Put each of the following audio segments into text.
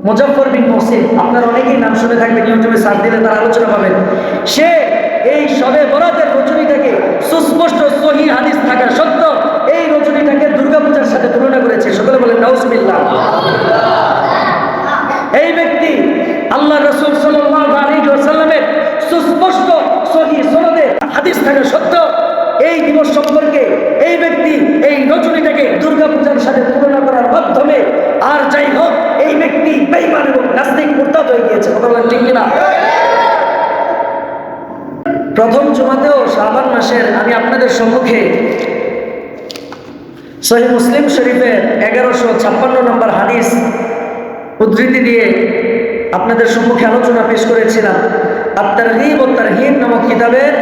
মুজাফফর বিন মুহসিন, আপনারা অনেকেই নাম শুনে থাকবেন, ইউটিউবে সার্চ দিলে তার আলোচনা পাবেন। সে এই শবে বরাতের রজনীটাকে সুস্পষ্ট সহিহ হাদিস থাকা সত্ত্বেও এই রজনীটাকে দুর্গাপূজার সাথে তুলনা করেছে। সকলে বলেন নাউজুবিল্লাহ। এই ব্যক্তি আল্লাহ রাসূল সাল্লাল্লাহু আলাইহি ওয়াসাল্লামের সুস্পষ্ট সহিহ সনদে হাদিস থাকা সত্ত্বেও এই দিবস সম্পর্কে এই ব্যক্তি এই রজনীটাকে দুর্গাপূজার সাথে তুলনা করার মাধ্যমে আর যাই হোক এই ব্যক্তি বেঈমান এবং নাস্তিক মুরতাদ হয়ে গিয়েছে। কথা বলেন ঠিক কিনা? প্রথম জুমাতেও শাবান মাসের আমি আপনাদের সম্মুখে সহিহ মুসলিম শরীফের 1156 নম্বর হাদিস উদ্ধৃতি দিয়ে আপনাদের সম্মুখে আলোচনা পেশ করেছিলাম। আত-তারগীব ওয়াত তারহীব নামক কিতাবের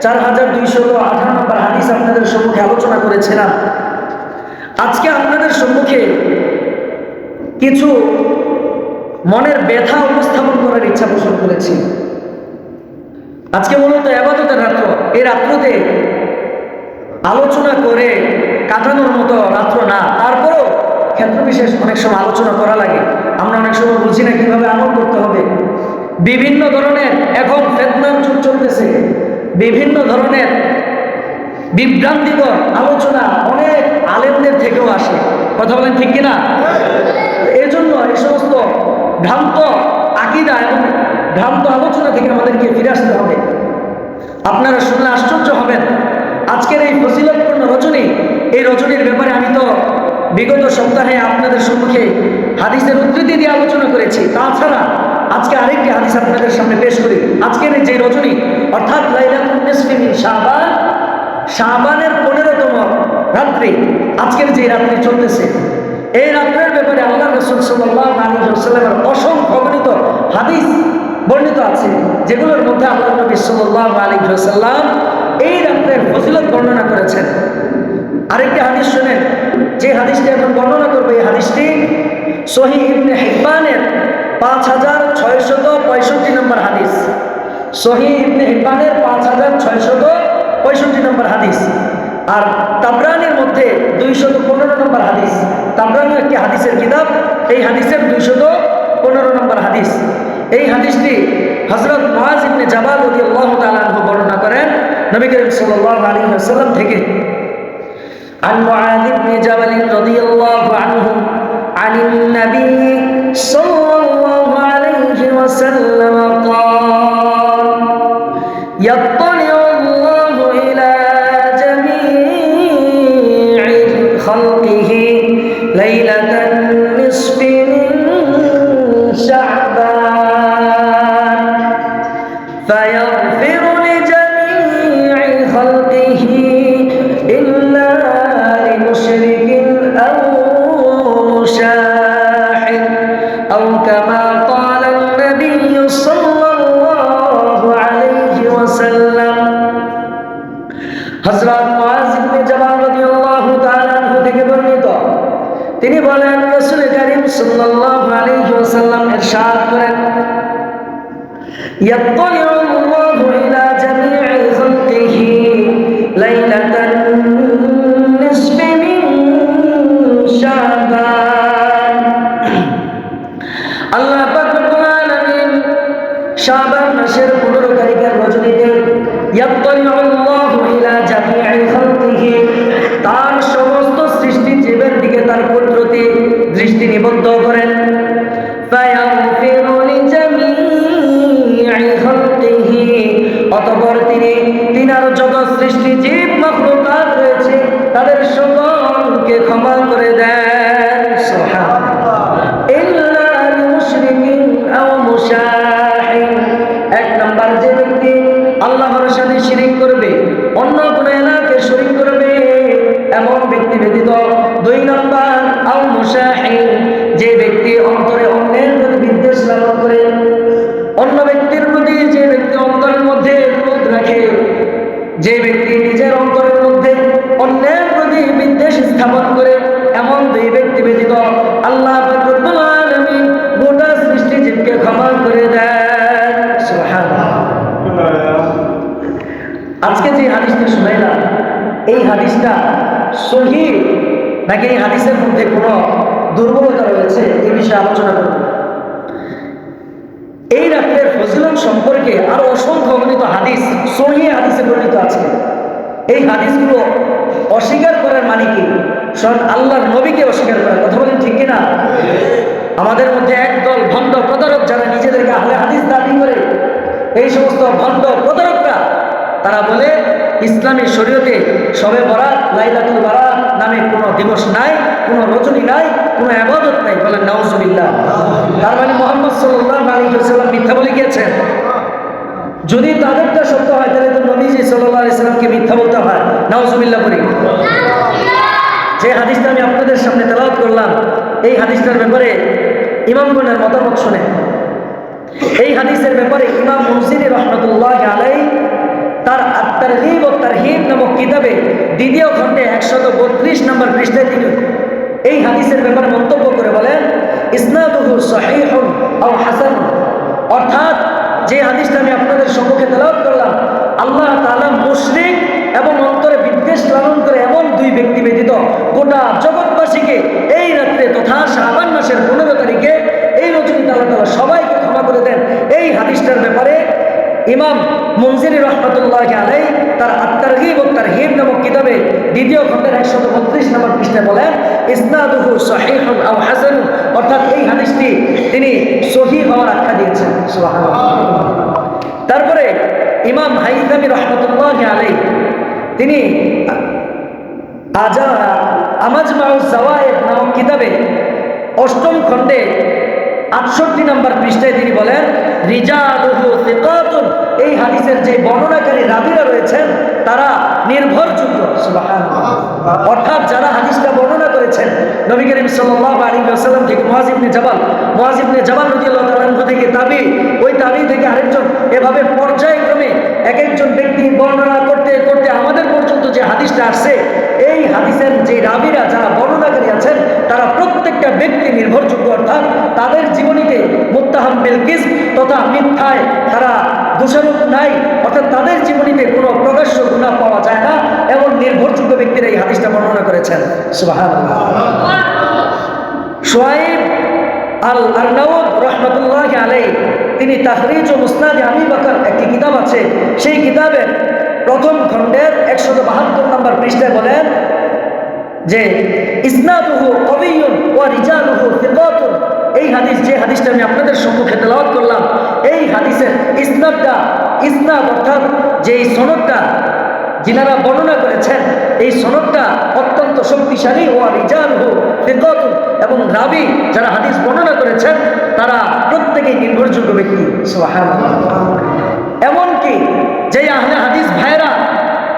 4218 নম্বর হাদিস আপনাদের সম্মুখে আলোচনা করেছিলাম। আজকে আপনাদের সম্মুখে কিছু মনের ব্যথা উপস্থাপন করার ইচ্ছা পোষণ করেছি। আজকে মূলত ইবাদতের রাত্র, এই রাত্রতে আলোচনা করে কাটানোর মতো রাত্র না, তারপরও ক্ষেত্র বিশেষ অনেক সময় আলোচনা করা লাগে। আমরা অনেক সময় বলছি না কিভাবে আমল করতে হবে। বিভিন্ন ধরনের এখন ফিতনার যুগ চলতেছে, বিভিন্ন ধরনের বিভ্রান্তিকর আলোচনা অনেক আলেমদের থেকেও আসে। কথা বলেন ঠিক কিনা? এই জন্য এই সমস্ত ভ্রান্ত আকীদা এবং ভ্রান্ত আলোচনা থেকে আমাদেরকে ফিরে আসতে হবে। আপনারা শুনলে আশ্চর্য হবেন, আজকের এই ফজিলতপূর্ণ রজনী, এই রজনীর ব্যাপারে আমি তো বিগত সপ্তাহে আপনাদের সম্মুখে হাদিসের উদ্ধৃতি দিয়ে আলোচনা করেছি। তাছাড়া আজকে আরেকটি হাদিস আপনাদের সামনে পেশ করি। আজকের যে রজনী অর্থাৎ লাইলাতুন নিসফি মিন শাবান, শাবানের 15তম রাত্রি, আজকের যে রাত্রি চলতেছে, এই রাত্রের ব্যাপারে আল্লাহ রাসূল সাল্লাল্লাহু আলাইহি ওয়াসাল্লামের অসংখ্য অগণিত হাদিস বর্ণিত আছে, যেগুলোর মধ্যে আল্লাহ নবী সাল্লাল্লাহু আলাইহি ওয়াসাল্লাম এই রাত্রের ফজিলত বর্ণনা করেছেন। আরেকটি হাদিস শুনেন, যে হাদিসটি এখন বর্ণনা করবে, এই হাদিসটি সহিহ ইবনে হিব্বানের 5665 নম্বর হাদিস, সহিহ ইবনে হিব্বানের 5665 নম্বর হাদিস, আর তাবরানির মধ্যে 215 নম্বর হাদিস। তাবরানি একটি হাদিসের কিতাব, এই হাদিসের 215 নম্বর হাদিস। এই হাদিসটি হযরত মুআজ ইবনে জাবাল রাদিয়াল্লাহু তাআলা আনহু বর্ণনা করেন নবী করিম সাল্লাল্লাহু আলাইহি ওয়াসাল্লাম থেকে। عن معاذ بن جبل رضي الله عنه عن النبي صلى الله عليه وسلم قال يطلع الله إلى جميع خلقه ليلة النصف من شعبان فيغفر لجميع خلقه إلا لمشرك أو مشاحن أو كما قال النبي صلى الله عليه وسلم। হযরত মুআজ ইবনে জাবাল রাদিয়াল্লাহু তাআলা আনহু থেকে বর্ণিত, তিনি বলেন রাসূল কারীম সাল্লাল্লাহু আলাইহি ওয়াসাল্লাম ইরশাদ করেন, ইয়াত্তালিউ আল্লাহু ইলা জামি'i খালকিহি লাইলাতান নিসফি মিন শাবান। আল্লাহ পাক রব্বুল আলামিন শাবান মাসের 15 তারিখের রজনীতে ইয়াত্তালিউ আল্লাহু ইলা জামি'i খালকিহি, তার সমস্ত সৃষ্টি জীবের দিকে তার কুদরতি দৃষ্টি নিবদ্ধ করেন। ফায়াগফিরু লিজামি'i খালকিহি, অতঃপর তিনি তিনার যত সৃষ্টি জীব মাখলুকাত রয়েছে তাদের সকলকে ক্ষমা করে দেন। সুবহানাল্লাহ। ইল্লা লিমুশরিকিন আও মুশাহিন, এক নাম্বার যে ব্যক্তি আল্লাহর সাথে শিরিক করবে, অন্য কোন এলাকে শরীক করবে, এমন ব্যক্তি ব্যতীত। 2 নাম্বার আও মুশাহিন, যে ব্যক্তি অন্তরে অন্যের প্রতি বিদ্বেষ লালন করে, অন্য ব্যক্তির প্রতি যে ব্যক্তি অন্তরের মধ্যে ক্রোধ রাখে, যে ব্যক্তি নিজের অন্তরের মধ্যে অন্যের প্রতি বিদ্বেষ স্থাপন করে, এমন 2 ব্যক্তি ব্যতীত আল্লাহ পাক রব্বুল আলামিন গোটা সৃষ্টি জীবকে ক্ষমা করে দেন। সুবহানাল্লাহ। আজকে যে হাদিসটা শুনাইলাম, এই হাদিসটা সহিহ নাকি এই হাদিসের মধ্যে কোনো দুর্বলতা রয়েছে, এই বিষয়ে আলোচনা করব। সম্পর্কে আরো অসংখ্য অগণিত হাদিস সহিহ হাদিসে বর্ণিত আছে। এই হাদিসগুলো অস্বীকার করার মানে কি? স্বয়ং আল্লাহর নবীকে অস্বীকার করা। কথা বলেন ঠিক কিনা? আমাদের মধ্যে একদল ভণ্ড প্রতারক যারা নিজেদেরকে আহলে হাদিস দাবি করে, এই সমস্ত ভণ্ড প্রতারকরা তারা বলে ইসলামী শরীয়তে শবে বরাত, লাইলাতুল বারাত নামে কোনো দিবস নাই, কোনো রজনী নাই, কোনো ইবাদত নাই। বলেন নাউজুবিল্লাহ। তার মানে মুহাম্মদ সাল্লাল্লাহু আলাইহি ওয়াসাল্লাম মিথ্যা বলে গিয়েছেন। যদি তাদেরটা সত্য হয় তাহলে তো নবীজি সাল্লাল্লাহু আলাইহি ওয়াসাল্লামকে মিথ্যা বলতে হয়। নাউজুবিল্লাহ করি। যে হাদিসটা আমি আপনাদের সামনে তেলাওয়াত করলাম, এই হাদিসটার ব্যাপারে ইমামগণের মতামত শুনেন। এই হাদিসের ব্যাপারে ইমাম মুনজিরি রাহমাতুল্লাহি আলাইহি তার আত-তারগীব ও তারহিব নামক কিতাবে দ্বিতীয় খণ্ডে 132 নম্বর পৃষ্ঠায় তিনি এই হাদিসের ব্যাপারে মন্তব্য করে বলেন, ইসনাদুহু সহিহুন আও হাসান। অর্থাৎ যে হাদিসটা আমি আপনাদের সম্মুখে তেলাওয়াত করলাম, আল্লাহ তাআলা মুশরিক এবং অন্তরে বিদ্বেষ লালন করে এমন দুই ব্যক্তি ব্যতীত গোটা জগৎবাসীকে এই রাত্রে তথা শাবান মাসের 15 তারিখে এই রজনীতে আল্লাহ তাআলা সবাইকে ক্ষমা করে দেন। এই হাদিসটার ব্যাপারে ইমাম মুনজিরি রাহমাতুল্লাহি আলাইহি তার আত-তারগীব ও তারহিব নামক কিতাবে দ্বিতীয় খণ্ডের 132 নম্বর পৃষ্ঠায় বলেন, ইসনাদুহু সহিহুন আও হাসান। অর্থাৎ এই হাদিসটি তিনি সহিহ হওয়ার আখ্যা দিয়েছেন। সুবহানাল্লাহ। তারপরে ইমাম হাইতামি রাহমাতুল্লাহি আলাইহি তিনি আমাজমাউজ জাওয়ায়েদ নামক কিতাবে 8ম খণ্ডে 68 নম্বর পৃষ্ঠায় তিনি বলেন, রিজালুহু সিকাতুন। এই হাদিসের যে বর্ণনাকারী রাবীরা রয়েছেন তারা নির্ভরযোগ্য। সুবহানাল্লাহ। অর্থাৎ যারা হাদিসটা বর্ণনা করেছেন নবী করিম সাল্লাল্লাহু আলাইহি ওয়াসাল্লাম থেকে মুআয ইবনে জাবাল রাদিয়াল্লাহু তাআলা আনহু থেকে তাবী, ওই তাবী থেকে আরেকজন, এভাবে পর্যায়ক্রমে এক একজন ব্যক্তি বর্ণনা করতে করতে আমাদের পর্যন্ত যে হাদিসটা আসছে, এই হাদিসের যে রাবীরা যারা বর্ণনাকারী আছেন তারা প্রত্যেকটা ব্যক্তি নির্ভরযোগ্য। অর্থাৎ তাদের জীবনীতে মুত্তাহাম বিল কিযব তথা মিথ্যায় তারা দোষারোপ নাই, অর্থাৎ তাদের জীবনীতে কোনো প্রকাশ্য গুনাহ পাওয়া যায় না, এমন নির্ভরযোগ্য ব্যক্তিরা এই হাদিসটা বর্ণনা করেছেন। সুবহানাল্লাহ। শুআইব আল-আরনাউদ রাহমাতুল্লাহি আলাইহি তিনি তাখরিজ ও মুসনাদ আবি বকর একটি কিতাব আছে, সেই কিতাবের 1ম খণ্ডের 172 নম্বর পৃষ্ঠায় বলেন যে ইসনাদুহু কবিয়্যুন ওয়া রিজালুহু সিকাতুন। এই হাদিস, যে হাদিসটা আমি আপনাদের সম্মুখে তেলাওয়াত করলাম, এই হাদিসের ইসনাদ অর্থাৎ যে সনদটা যিনারা বর্ণনা করেছেন, এই সনদটা অত্যন্ত শক্তিশালী। ওয়া রিজালুহু সিকাতুন, এবং রাবী যারা হাদিস বর্ণনা করেছেন তারা প্রত্যেকেই নির্ভরযোগ্য ব্যক্তি। সুবহানাল্লাহ। এমনকি যে আহলে হাদিস ভাইরা,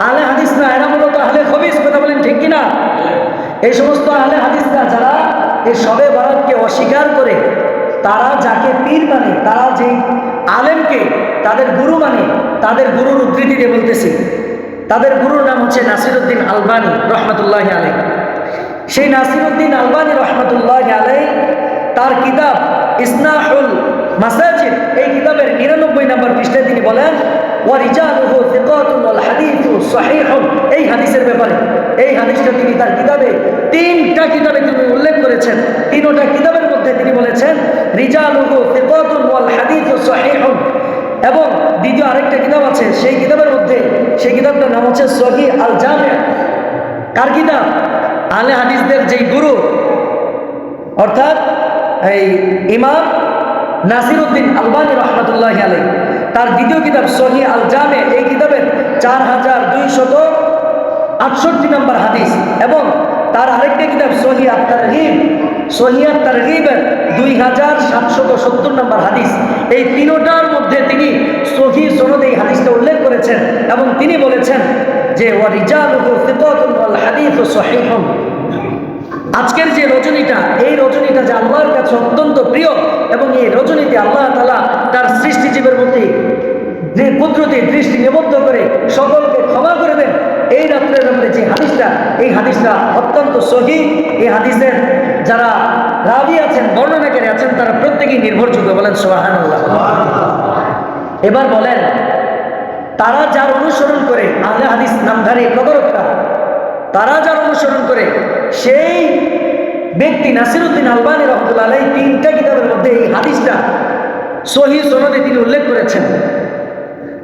আহলে হাদিস না, এরা মূলত আহলে খবিস। কথা বলেন ঠিক কিনা? এই সমস্ত আহলে হাদিসরা যারা এই শবে বরাতকে অস্বীকার করে, তারা যাকে পীর মানে, তারা যে আলেমকে তাদের গুরু মানে, তাদের গুরুর উদ্ধৃতি দিয়ে বলতেছি, তাদের গুরুর নাম হচ্ছে নাসিরউদ্দিন আলবানী রহমতুল্লাহি আলাইহি। সেই নাসিরউদ্দিন আলবানী রহমতুল্লাহি আলাইহি তার কিতাব ইসনাহুল মাসাজিদ, এই কিতাবের 99 নম্বর পৃষ্ঠায় তিনি বলেন, ওয়া রিজালুহু সিকাতুন ওয়াল হাদিসু সহিহুন। এই হাদিসের ব্যাপারে, এই হাদিসটা তিনি তার কিতাবে 3টা কিতাবে তিনি উল্লেখ করেছেন। 3টা কিতাবের মধ্যে তিনি বলেছেন রিজালুহু সিকাতুন ওয়াল হাদিসু সহিহুন। এবং দ্বিতীয় আরেকটা কিতাব আছে, সেই কিতাবের মধ্যে, সেই কিতাবটার নাম হচ্ছে সহিহ আল জামি'। কার কিতাব? আহলে হাদিসদের যেই গুরু, অর্থাৎ এই ইমাম নাসিরউদ্দিন আলবানী রহমতুল্লাহি আলাইহি, তার দ্বিতীয় কিতাব সহিহ আল জামি'। এই কিতাবের 4268 নম্বর হাদিস, এবং তার আরেকটা কিতাব সহিহ আত-তারগীব, সহিহ আত-তারগীবের 2770 নম্বর হাদিস। এই 3টার মধ্যে তিনি সহিহ সনদে এই হাদিসটা উল্লেখ করেছেন, এবং তিনি বলেছেন যে ওয়া রিজালুহু সিকাতুন ওয়াল হাদিসু সহিহুন। আজকের যে রজনীটা, এই রজনীটা যে আল্লাহর কাছে অত্যন্ত প্রিয়, এবং এই রজনীতে আল্লাহ তাআলা তার সৃষ্টিজীবের মধ্যে যে কুদরতি দৃষ্টি নিবদ্ধ করে সকলকে ক্ষমা করে দেন। এই রাত্রের ব্যাপারে যে হাদিসটা, এই হাদিসটা অত্যন্ত সহিহ। এই হাদিসের যারা রাবী আছেন, বর্ণনাকারী আছেন, তারা প্রত্যেকেই নির্ভরযোগ্য। বলেন সুবহানাল্লাহ। এবার বলেন, তারা যার অনুসরণ করে, আহলে হাদিস নামধারী প্রতারকরা, তারা যার অনুসরণ করে, সেই ব্যক্তি নাসিরউদ্দিন আলবানী রহমতুল্লাহ আলাইহি 3টা কিতাবের মধ্যে এই হাদিসটা সহিহ সনদে তিনি উল্লেখ করেছেন।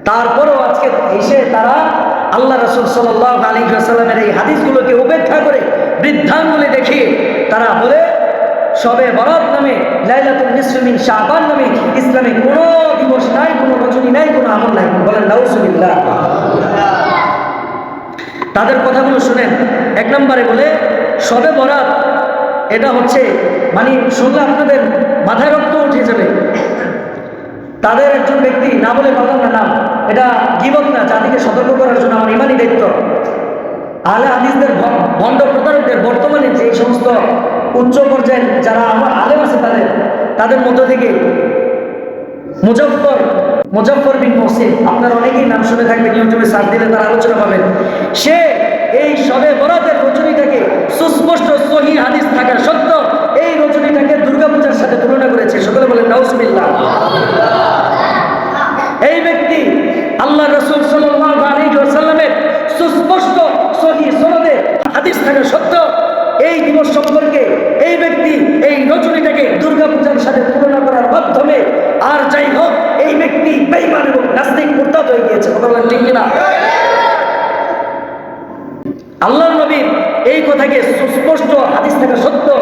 তারপরেও আজকে এসে তারা আল্লাহ রাসূল সাল্লাল্লাহু আলাইহি ওয়াসাল্লামের এই হাদিসগুলোকে উপেক্ষা করে বৃদ্ধাঙ্গুলি দেখিয়ে তারা বলে শবে বরাত নামে, লাইলাতুল নিসফি মিন শাবান নামে ইসলামে কোনো দিবস নাই, কোনো রজনী নাই, কোনো আমল নাই। বলেন নাউজুবিল্লাহ। তাদের কথাগুলো শুনেন। এক নম্বরে বলে শবে বরাত এটা হচ্ছে মানে শুনলে আপনাদের মাথায় রক্ত উঠে যাবে। তাদের একজন ব্যক্তি, না বলে পারলাম না নাম, এটা গীবত না, জাতিকে সতর্ক করার জন্য আমার ইমানি দায়িত্ব। আহলে হাদিসদের ভণ্ড প্রতারকদের বর্তমানে যে সমস্ত উচ্চ পর্যায়ের যারা আমার আলেম আছে তাদের মধ্য থেকে মুজফফর বিন মহসিন, আপনারা অনেকেই নাম শুনে থাকবেন, ইউটিউবে সার্চ দিলে তার আলোচনা পাবেন। সে এই শবে বরাতের রজনীটাকে সুস্পষ্ট সহিহ হাদিস থাকা সত্ত্বেও এই রজনীটাকে দুর্গাপূজার সাথে তুলনা করেছে। সকলে বলেন নাউজুবিল্লাহ। এই ব্যক্তি আল্লাহ রাসূল সাল্লাল্লাহু আলাইহি ওয়াসাল্লামের সুস্পষ্ট সহিহ সনদে হাদিস থাকা সত্ত্বেও এই দিবস সম্পর্কে এই ব্যক্তি এই রজনীটাকে দুর্গাপূজার সাথে তুলনা করার মাধ্যমে আর যাই হোক এই ব্যক্তি বেঈমান এবং নাস্তিক মুরতাদ হয়ে গিয়েছে। কথা বলেন ঠিক কিনা? আল্লাহর নবীর এই কথাকে সুস্পষ্ট হাদিস থাকা সত্ত্বেও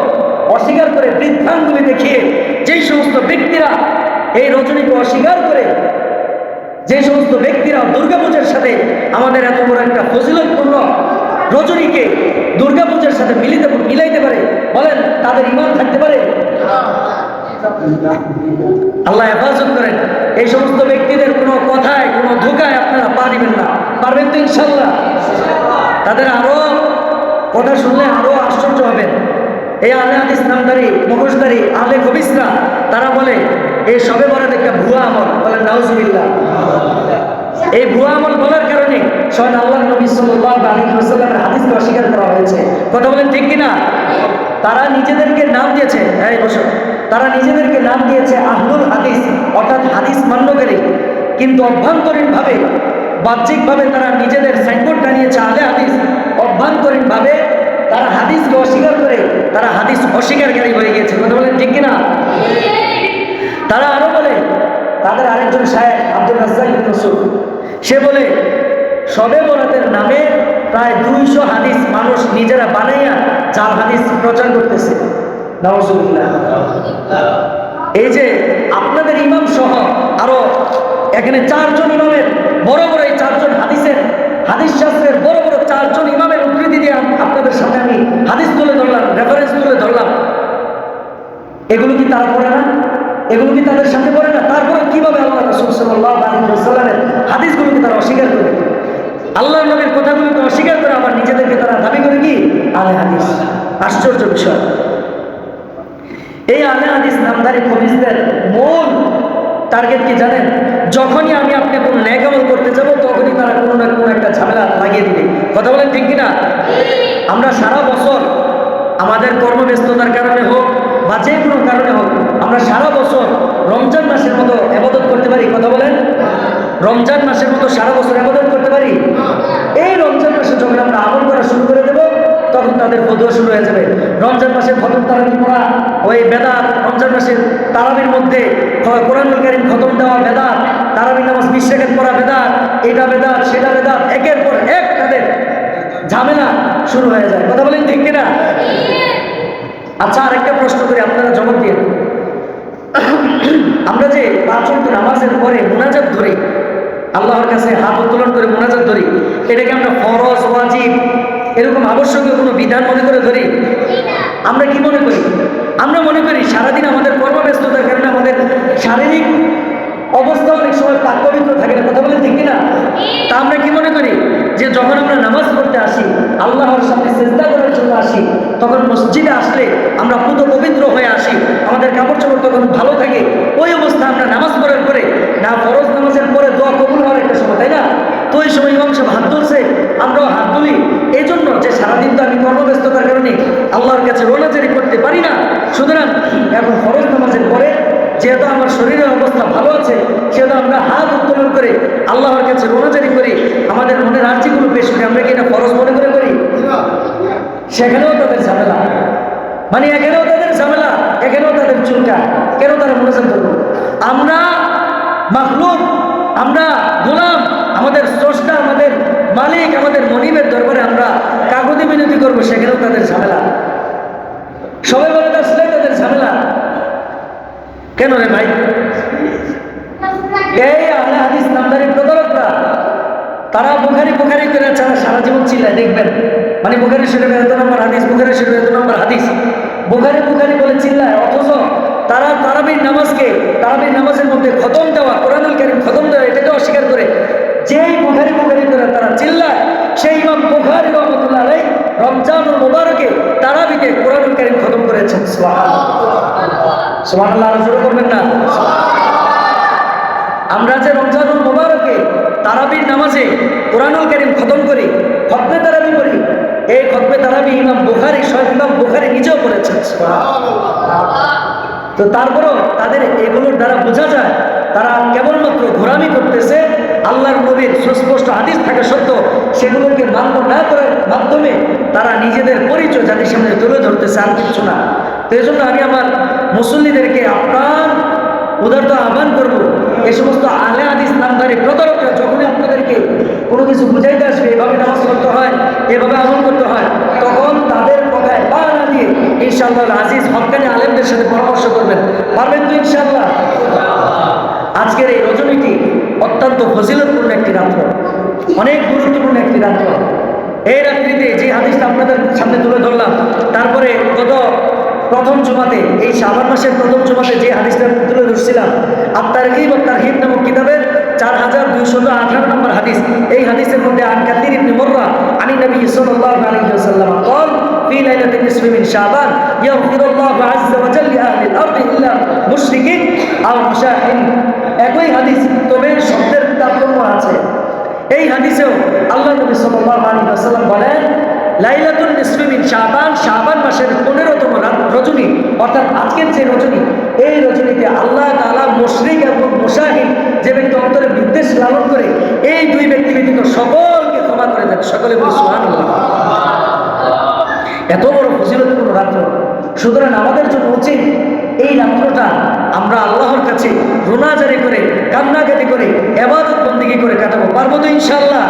অস্বীকার করে বৃদ্ধাঙ্গুলি দেখিয়ে যেই সমস্ত ব্যক্তিরা এই রজনীকে অস্বীকার করে, যে সমস্ত ব্যক্তিরা দুর্গাপূজার সাথে আমাদের এত বড় একটা ফজিলতপূর্ণ রজনীকে দুর্গাপূজার সাথে মিলাইতে পারে, বলেন তাদের ঈমান থাকতে পারে? আল্লাহ হেফাজত করেন। এই সমস্ত ব্যক্তিদের কোনো কথায় কোনো ধোকায় আপনারা পা দিবেন না। পারবেন তো ইনশাল্লাহ? তাদের আরো কথা শুনলে আরো আশ্চর্য হবেন। এই আহলে হাদিস নামধারী মুখোশধারী আহলে খবিসরা তারা বলে এই শবে বরাত একটা ভুয়া আমল। বলেন নাউজুবিল্লাহ। এই ভুয়া আমল বলার কারণে স্বয়ং আল্লাহর নবী সাল্লাল্লাহু আলাইহি ওয়াসাল্লামের হাদিসকে অস্বীকার করা হয়েছে। কথা বলেন ঠিক কিনা? তারা নিজেদেরকে নাম দিয়েছে, এই বসো, তারা নিজেদেরকে নাম দিয়েছে আহলুল হাদিস, অর্থাৎ হাদিস মান্যকারী, কিন্তু অভ্যন্তরীণভাবে বাহ্যিকভাবে তারা নিজেদের সাইনবোর্ড টানিয়েছে আহলে হাদিস। অভ্যন্তরীণভাবে তারা হাদিসকে অস্বীকার করে তারা হাদিস অস্বীকারী হয়ে গিয়েছে। কথা বলেন ঠিক কিনা? তারা আরো বলে, তাদের আরেকজন শায়েখ আব্দুর রাজ্জাক বিন ইউসুফ, সে বলে শবে বরাতের নামে প্রায় 200 হাদিস মানুষ নিজেরা বানাইয়া জাল হাদিস প্রচার করতেছে। নাউজুবিল্লাহ। এই যে আপনাদের ইমাম সহ আরো এখানে 4 জন ইমামের বড় বড়, এই 4 জন হাদিস শাস্ত্রের বড় বড় 4 জন ইমামের উদ্ধৃতি দিয়ে আপনাদের সামনে আমি হাদিস তুলে ধরলাম, রেফারেন্স তুলে ধরলাম। এগুলো কি তারা পড়ে না? এগুলো কি তাদের সাথে পড়ে না? তারপরে কিভাবে আল্লাহ রাসূল সাল্লাল্লাহু আলাইহি ওয়াসাল্লামের হাদিসগুলোকে তারা অস্বীকার করে, আল্লাহর নবীর কথাগুলোকে অস্বীকার করে আবার নিজেদেরকে তারা দাবি করে কি আহলে হাদিস? আশ্চর্য বিষয়। এই আহলে হাদিস নামধারী খবিসদের মূল টার্গেট কি জানেন? যখনই আমি আপনি কোনো নেক আমল করতে যাব তখনই তারা কোনো না কোনো একটা ঝামেলা লাগিয়ে দিবে। কথা বলেন ঠিক কিনা? আমরা সারা বছর আমাদের কর্মব্যস্ততার কারণে হোক বা যে কোনো কারণে হোক, আমরা সারা বছর রমজান মাসের মতো ইবাদত করতে পারি? কথা বলেন, রমজান মাসের মতো সারা বছর ইবাদত করতে পারি? এই রমজান মাসে যখন আমরা আমল করা শুরু করে দেব তখন তাদের ফতোয়া শুরু হয়ে যাবে। রমজান মাসে খতম তারাবি পড়া ওই বেদাত, রমজান মাসের তারাবির মধ্যে কোরআনুল কারীম খতম দেওয়া বেদাত, তারাবি নামাজ 20 রাকাত পড়া বেদাত, এটা বেদাত সেটা বেদাত, একের পর এক তাদের ঝামেলা শুরু হয়ে যায়। কথা বলেন ঠিক কিনা? আচ্ছা, আরেকটা প্রশ্ন করি, আপনারা জবাব দিয়ে। আমরা যে 5 ওয়াক্ত নামাজের পরে মুনাজাত ধরি, আল্লাহর কাছে হাত উত্তোলন করে মুনাজাত ধরি, এটাকে আমরা ফরজ, ওয়াজিব এরকম আবশ্যকীয় কোনো বিধান মনে করে ধরি? আমরা কি মনে করি? আমরা মনে করি সারাদিন আমাদের কর্মব্যস্ততার কারণে আমাদের শারীরিক অবস্থা অনেক সময় পাক পবিত্র থাকে না। কথা বলেন ঠিক কিনা? তা আমরা কি মনে করি যে যখন আমরা নামাজ পড়তে আসি, আল্লাহর সামনে সিজদা করার জন্য আসি, তখন মসজিদে আসলে আমরা পুত পবিত্র হয়ে আসি, আমাদের কাপড় চোপড় তখন ভালো থাকে। ওই অবস্থা আমরা নামাজ পড়ার পরে না, ফরজ নামাজের পরে দোয়া কবুল হওয়ার একটা সময়, তাই না? তো ওই সময় ইমাম সাহেব হাত তুলছে, আমরাও হাত তুলি, এই জন্য যে সারাদিন তো আমি কর্মব্যস্ততার কারণে আল্লাহর কাছে রোনাজারি করতে পারি না। সুতরাং এখন ফরজ নামাজের পরে যেহেতু আমার শরীরের অবস্থা ভালো আছে, সেহেতু আমরা হাত উত্তোলন করে আল্লাহর কাছে রোনাজারি করি, আমাদের মনের আর্জিগুলো পেশ করি। আমরা কি এটা ফরজ মনে করে করি? সেখানেও তাদের ঝামেলা, মানে এখানেও তাদের ঝামেলা, এখানেও তাদের চুলকা। কেন তারা মোনাজাত করবে? আমরা মাখলুক, আমরা গোলাম, আমাদের স্রষ্টা, আমাদের মালিক, আমাদের মনিবের দরবারে আমরা কাগজে মিনতি করবো, সেখানেও তাদের ঝামেলা। সবাই বলে আসলে তাদের ঝামেলা কেন রে ভাই? এই আহলে হাদিস নামদারি প্রতারকরা, তারা বুখারি বুখারি করে সারা জীবন চিল্লায়, দেখবেন মানে বুখারি শরীফে এত নম্বর হাদিস, বুখারি শরীফে এত নম্বর হাদিস, বুখারি বুখারি বলে চিল্লায়, অথচ তারা তারাবির নামাজের মধ্যে খতম দেওয়া, কোরআনুল কারীম খতম দেওয়া এটাকে অস্বীকার করে। যেই বুখারি বুখারি করে তারা চিল্লায়, সেই ইমাম বুখারী রাহমাতুল্লাহ আলাইহি রমজানুল মুবারকে তারাবিতে কোরআনুল কারীম খতম করেছেন। সুবহানাল্লাহ, সুবহানাল্লাহ, আর জোরে করবেন না। আমরা যে রমজানুল মুবারকে তারাবির নামাজে কোরআনুল কারীম খতম করি, খতমে তারাবি করি, এই খতমে তারাবি ইমাম বুখারী নিজেও করেছেন। তো তারপরও তাদের এগুলোর দ্বারা বোঝা যায় তারা কেবলমাত্র ঘোরামি করতেছে। আল্লাহর নবীর সুস্পষ্ট হাদিস থাকা সত্ত্বেও সেগুলোকে মান্য না করার মাধ্যমে তারা নিজেদের পরিচয় জাতির সামনে তুলে ধরতেছে, আর কিছু না। তো এই জন্য আমি আমার মুসল্লিদেরকে আপনার উদারতা আহ্বান করবো, এই সমস্ত আহলে হাদিস নামধারী প্রতারকরা যখনই আপনাদেরকে কোনো কিছু বুঝাইতে আসবে, এভাবে নামাজ করতে হয়, এভাবে আমল করতে হয়, তখন তাদের কথায় পা না দিয়ে ইনশাআল্লাহ আজিজ হক্কানি আলেমদের সাথে পরামর্শ করবেন। পারবেন তো ইনশাআল্লাহ? আজকের এই রজনীটি অত্যন্ত ফজিলতপূর্ণ একটি রাত্র, অনেক গুরুত্বপূর্ণ একটি রাত্র। এই রাত্রিতে যে হাদিসটা আপনাদের সামনে তুলে ধরলাম, তারপরে প্রথম জুমাতে, এই শাবান মাসের প্রথম জুমাতে যে হাদিসটা তুলে ধরছিলাম, আত-তারগীব ওয়াত তারহীব নামক কিতাবের 4218 নম্বর হাদিস। এই হাদিসের মধ্যে আন কাসীর ইবনে মুররা আনি নবী সাল্লাল্লাহু আলাইহি ওয়াসাল্লাম قال في ليلة النصف من شعبان يغفر الله عز وجل لأهل الأرض إلا مشرك أو مشاحن। একই হাদিস, তবে শব্দের তারতম্য আছে। এই হাদিসেও আল্লাহ নবী সাল্লাল্লাহু আলাইহি ওয়াসাল্লাম বলেন, লাইলাতুল নিসফি মিন শাবান, শাবান মাসের 15তম রজনী, অর্থাৎ আজকের যে রজনী, এই রজনীতে আল্লাহ তাআলা মুশরিক এবং মুশাহিদ, যে ব্যক্তি অন্তরে বিদ্বেষ লালন করে, এই দুই ব্যক্তি ব্যতীত সকলকে ক্ষমা করে দেন। সকলে বলি সুবহানাল্লাহ। এত বড় ফজিলতপূর্ণ রাত্র, সুতরাং আমাদের জন্য উচিত এই রাত্রটা আমরা আল্লাহর কাছে রোনাজারি করে, কান্নাকাটি করে, ইবাদত বন্দেগী করে কাটাবো। পারবো তো ইনশাআল্লাহ?